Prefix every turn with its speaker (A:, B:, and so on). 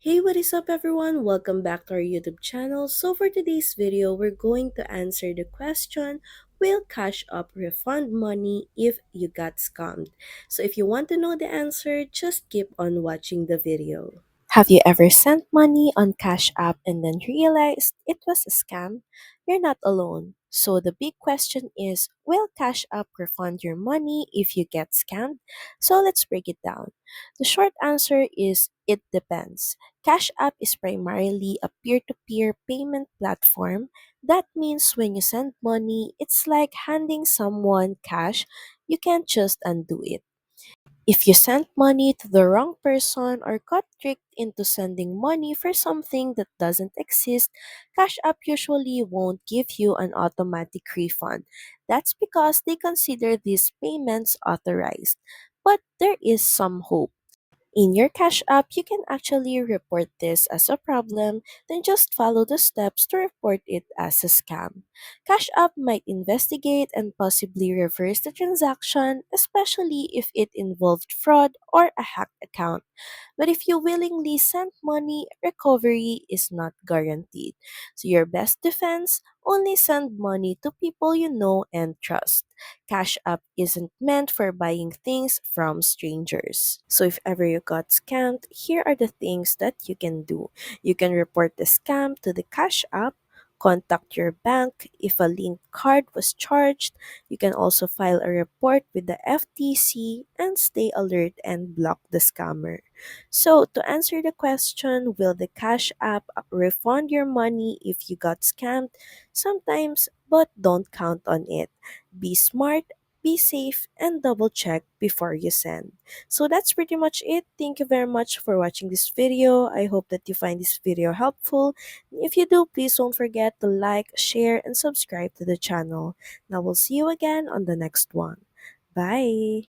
A: Hey, what is up everyone? Welcome back to our YouTube channel. So for today's video, we're going to answer the question, will Cash App refund money if you got scammed? So if you want to know the answer, just keep on watching the video. Have you ever sent money on Cash App and then realized it was a scam? You're not alone. So the big question is, will Cash App refund your money if you get scammed? So let's break it down. The short answer is it depends. Cash App is primarily a peer to peer payment platform. That means when you send money, it's like handing someone cash. You can't just undo it. If you sent money to the wrong person or got tricked into sending money for something that doesn't exist, Cash App usually won't give you an automatic refund. That's because they consider these payments authorized. But there is some hope. In your Cash App, you can actually report this as a problem, then just follow the steps to report it as a scam. Cash App might investigate and possibly reverse the transaction, especially if it involved fraud or a hacked account. But if you willingly send money, recovery is not guaranteed. So your best defense, only send money to people you know and trust. Cash App isn't meant for buying things from strangers. So if ever you got scammed, here are the things that you can do. You can report the scam to the Cash App, contact your bank if a linked card was charged. You can also file a report with the FTC and stay alert and block the scammer. So, to answer the question, will the Cash App refund your money if you got scammed? Sometimes, but don't count on it. Be smart, be safe, and double check before you send. So, that's pretty much it. Thank you very much for watching this video. I hope that you find this video helpful. If you do, please don't forget to like, share, and subscribe to the channel. Now, we'll see you again on the next one. Bye!